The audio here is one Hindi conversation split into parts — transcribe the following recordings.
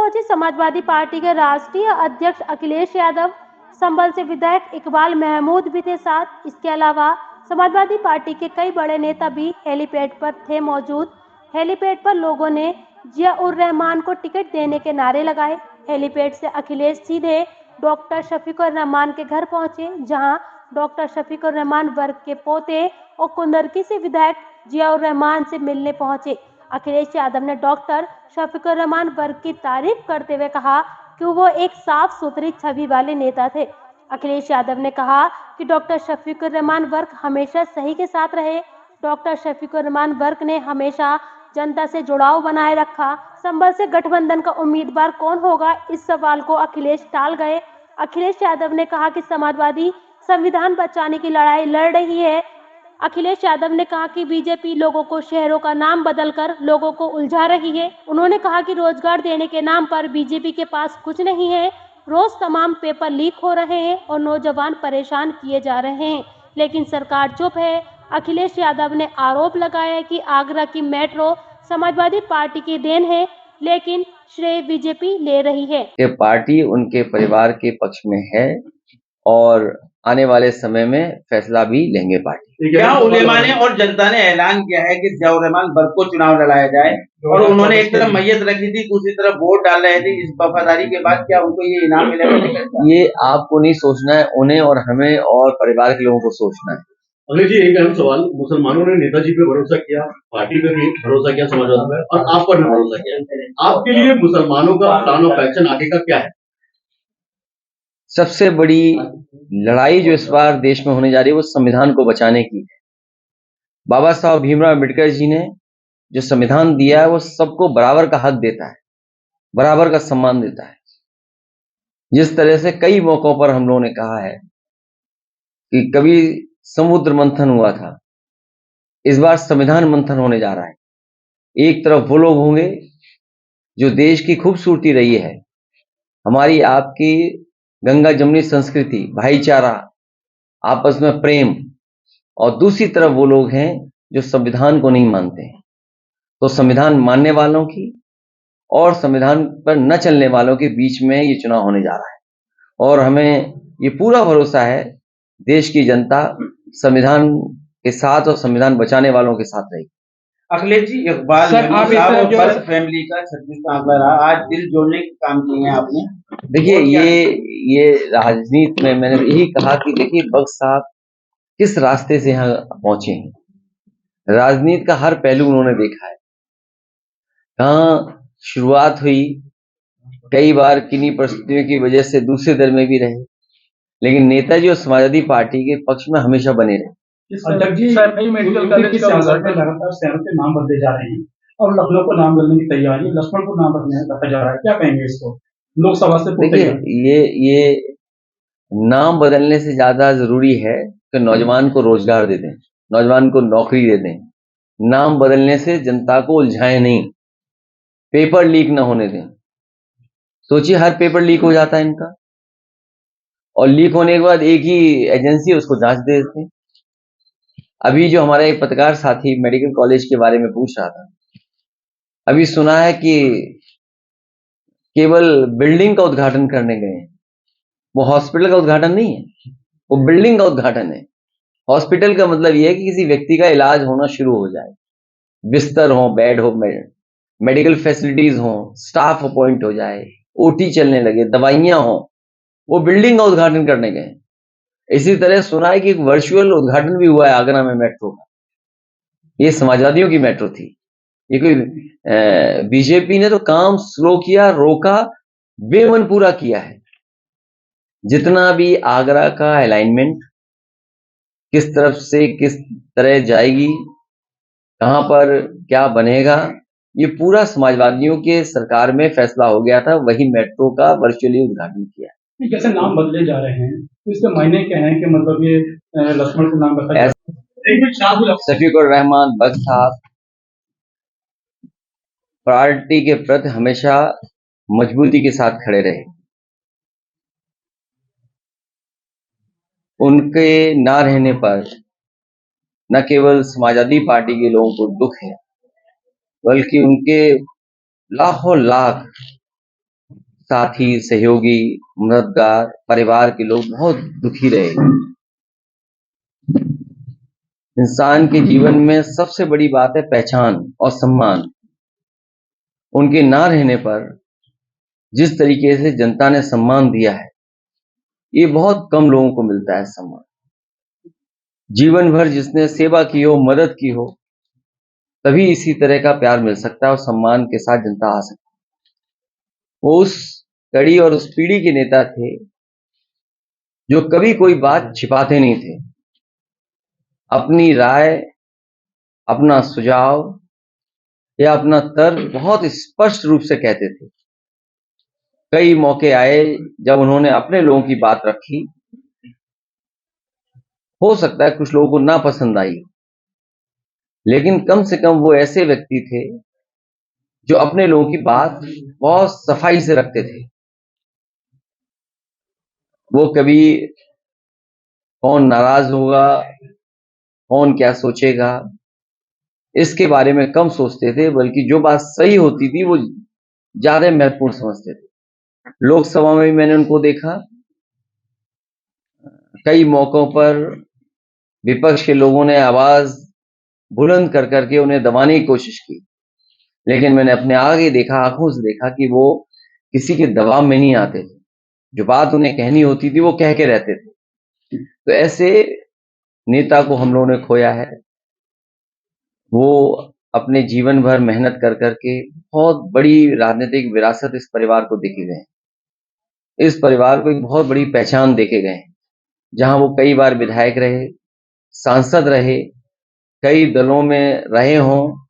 पहुंचे समाजवादी पार्टी के राष्ट्रीय अध्यक्ष अखिलेश यादव, संभल से विधायक इकबाल महमूद भी थे साथ। इसके अलावा समाजवादी पार्टी के कई बड़े नेता भी हेलीपैड पर थे मौजूद। हेलीपैड पर लोगों ने जिया उर रहमान को टिकट देने के नारे लगाए। हेलीपैड से अखिलेश सीधे डॉक्टर शफीकुर रहमान के घर पहुंचे, जहां डॉक्टर शफीकुर रहमान वर्ग के पोते और कुंदरकी से विधायक जिया उर रहमान से मिलने पहुंचे। अखिलेश यादव ने डॉक्टर शफीकुर रहमान वर्ग की तारीफ करते हुए कहा कि वो एक साफ सुथरी छवि वाले नेता थे। अखिलेश यादव ने कहा कि डॉक्टर शफीकुर रहमान वर्ग हमेशा सही के साथ रहे। डॉक्टर शफीकुर रहमान वर्ग ने हमेशा जनता से जुड़ाव बनाए रखा। संभल से गठबंधन का उम्मीदवार कौन होगा, इस सवाल को अखिलेश टाल गए। अखिलेश यादव ने कहा कि समाजवादी संविधान बचाने की लड़ाई लड़ रही है। अखिलेश यादव ने कहा कि बीजेपी लोगों को शहरों का नाम बदलकर लोगों को उलझा रही है। उन्होंने कहा कि रोजगार देने के नाम पर बीजेपी के पास कुछ नहीं है। रोज तमाम पेपर लीक हो रहे हैं और नौजवान परेशान किए जा रहे हैं, लेकिन सरकार चुप है। अखिलेश यादव ने आरोप लगाया है कि आगरा की मेट्रो समाजवादी पार्टी की देन है, लेकिन श्रेय बीजेपी ले रही है। ये पार्टी उनके परिवार के पक्ष में है और आने वाले समय में फैसला भी लेंगे पार्टी। क्या उलेमा ने और जनता ने ऐलान किया है कि जिया उर रहमान वर्ग को चुनाव लड़ाया जाए, और उन्होंने एक तरफ मैयत रखी थी, दूसरी तरफ वोट डाल रहे थे। इस वफादारी के बाद क्या उनको ये इनाम मिलेगा? ये आपको नहीं सोचना है, उन्हें और हमें और परिवार के लोगों को सोचना है। अखिलेश जी, एक अहम सवाल, मुसलमानों ने नेताजी पे भरोसा किया, पार्टी पे भी भरोसा किया, समाजवादी पे, और आप पर भी भरोसा किया। आपके लिए मुसलमानों का प्लान ऑफ एक्शन आगे का क्या है? सबसे बड़ी लड़ाई जो इस बार देश में होने जा रही है वो संविधान को बचाने की है। बाबा साहब भीमराव अम्बेडकर जी ने जो संविधान दिया है वो सबको बराबर का हक देता है, बराबर का सम्मान देता है। जिस तरह से कई मौकों पर हम लोगों ने कहा है कि कभी समुद्र मंथन हुआ था, इस बार संविधान मंथन होने जा रहा है। एक तरफ वो लोग होंगे जो देश की खूबसूरती रही है, हमारी आपकी गंगा जमुनी संस्कृति, भाईचारा, आपस में प्रेम, और दूसरी तरफ वो लोग हैं जो संविधान को नहीं मानते हैं। तो संविधान मानने वालों की और संविधान पर न चलने वालों के बीच में ये चुनाव होने जा रहा है, और हमें ये पूरा भरोसा है देश की जनता संविधान के साथ और संविधान बचाने वालों के साथ रहेगी। अखिलेश जी, इकबाल महमूद साहब और बर्ग फैमिली का 36वां आंकड़ा रहा, आज दिल जोड़ने के काम किए हैं आपने। देखिए, ये राजनीति में मैंने यही कहा कि देखिए बख्श साहब किस रास्ते से यहाँ पहुंचे हैं। राजनीति का हर पहलू उन्होंने देखा है, कहाँ शुरुआत हुई, कई बार किन्हीं परिस्थितियों की वजह से दूसरे दल में भी रहे, लेकिन नेताजी और समाजवादी पार्टी के पक्ष में हमेशा बने रहे। मेडिकल कॉलेज की सियासत में लगातार शहरों के नाम बदले जा रहे हैं और लखनऊ को नाम बदलने की तैयारी, लक्ष्मण को नाम रखा जा रहा है, क्या कहेंगे इसको? लोकसभा से देखिए, ये नाम बदलने से ज्यादा जरूरी है कि नौजवान को रोजगार दे दें, नौजवान को नौकरी दे दें। नाम बदलने से जनता को उलझाएं नहीं, पेपर लीक ना होने दें। सोचिए, हर पेपर लीक हो जाता है इनका, और लीक होने के बाद एक ही एजेंसी उसको जांच दे देते हैं। अभी जो हमारा एक पत्रकार साथी मेडिकल कॉलेज के बारे में पूछ रहा था, अभी सुना है कि केवल बिल्डिंग का उद्घाटन करने गए हैं, वो हॉस्पिटल का उद्घाटन नहीं है, वो बिल्डिंग का उद्घाटन है। हॉस्पिटल का मतलब यह है कि किसी व्यक्ति का इलाज होना शुरू हो जाए, बिस्तर हो, बेड हो, मेडिकल फैसिलिटीज हो, स्टाफ अपॉइंट हो जाए, ओटी चलने लगे, दवाइयां हो, वो बिल्डिंग का उद्घाटन करने गए। इसी तरह सुना है कि एक वर्चुअल उद्घाटन भी हुआ है आगरा में मेट्रो का। ये समाजवादियों की मेट्रो थी, ये कोई बीजेपी ने तो काम स्लो किया, रोका, बेमन पूरा किया है। जितना भी आगरा का अलाइनमेंट किस तरफ से किस तरह जाएगी, कहां पर क्या बनेगा, ये पूरा समाजवादियों के सरकार में फैसला हो गया था, वही मेट्रो का वर्चुअली उद्घाटन किया। जैसे नाम बदले जा रहे हैं तो इसके मायने क्या है कि मतलब ये लक्ष्मण को नाम रखा जाए? शफीकुर रहमान बख्श साहब पार्टी के प्रति हमेशा मजबूती के साथ खड़े रहे। उनके ना रहने पर न केवल समाजवादी पार्टी के लोगों को दुख है, बल्कि उनके लाखों लाख साथी, सहयोगी, मददगार, परिवार के लोग बहुत दुखी रहे। इंसान के जीवन में सबसे बड़ी बात है पहचान और सम्मान। उनके ना रहने पर जिस तरीके से जनता ने सम्मान दिया है, ये बहुत कम लोगों को मिलता है सम्मान। जीवन भर जिसने सेवा की हो, मदद की हो, तभी इसी तरह का प्यार मिल सकता है और सम्मान के साथ जनता आ सकती है। वो उस कड़ी और उस पीढ़ी के नेता थे जो कभी कोई बात छिपाते नहीं थे। अपनी राय, अपना सुझाव या अपना तर्क बहुत स्पष्ट रूप से कहते थे। कई मौके आए जब उन्होंने अपने लोगों की बात रखी। हो सकता है कुछ लोगों को ना पसंद आई, लेकिन कम से कम वो ऐसे व्यक्ति थे जो अपने लोगों की बात बहुत सफाई से रखते थे। वो कभी कौन नाराज होगा, कौन क्या सोचेगा, इसके बारे में कम सोचते थे, बल्कि जो बात सही होती थी वो ज्यादा महत्वपूर्ण समझते थे। लोकसभा में भी मैंने उनको देखा। कई मौकों पर विपक्ष के लोगों ने आवाज बुलंद कर करके उन्हें दबाने की कोशिश की, लेकिन मैंने अपने आगे देखा, आंखों से देखा कि वो किसी के दबाव में नहीं आते थे। जो बात उन्हें कहनी होती थी वो कह के रहते थे। तो ऐसे नेता को हम लोगों ने खोया है। वो अपने जीवन भर मेहनत कर करके बहुत बड़ी राजनीतिक विरासत इस परिवार को देके गए। इस परिवार को एक बहुत बड़ी पहचान देके गए, जहां वो कई बार विधायक रहे, सांसद रहे, कई दलों में रहे हों।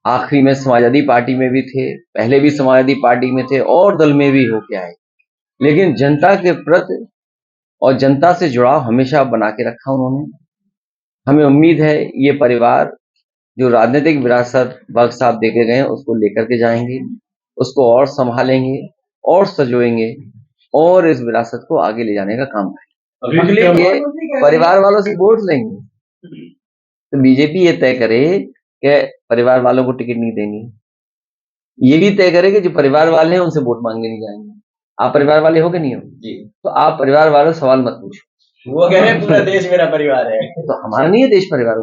आखिरी में समाजवादी पार्टी में भी थे, पहले भी समाजवादी पार्टी में थे और दल में भी होके आए, लेकिन जनता के प्रति और जनता से जुड़ाव हमेशा बना के रखा उन्होंने। हमें उम्मीद है ये परिवार जो राजनीतिक विरासत बख्श साहब देके गए उसको लेकर के जाएंगे, उसको और संभालेंगे और सजोएंगे और इस विरासत को आगे ले जाने का काम करेंगे। ये परिवार वालों से वोट लेंगे तो बीजेपी ये तय करे कि परिवार वालों को टिकट नहीं देनी, ये भी तय करे कि जो परिवार वाले हैं उनसे वोट मांगने नहीं जाएंगे। आप परिवार वाले हो कि नहीं हो जी, तो आप परिवार वालों से सवाल मत पूछो। वो कह रहे हैं पूरा देश मेरा परिवार है, तो हमारा नहीं है देश परिवार।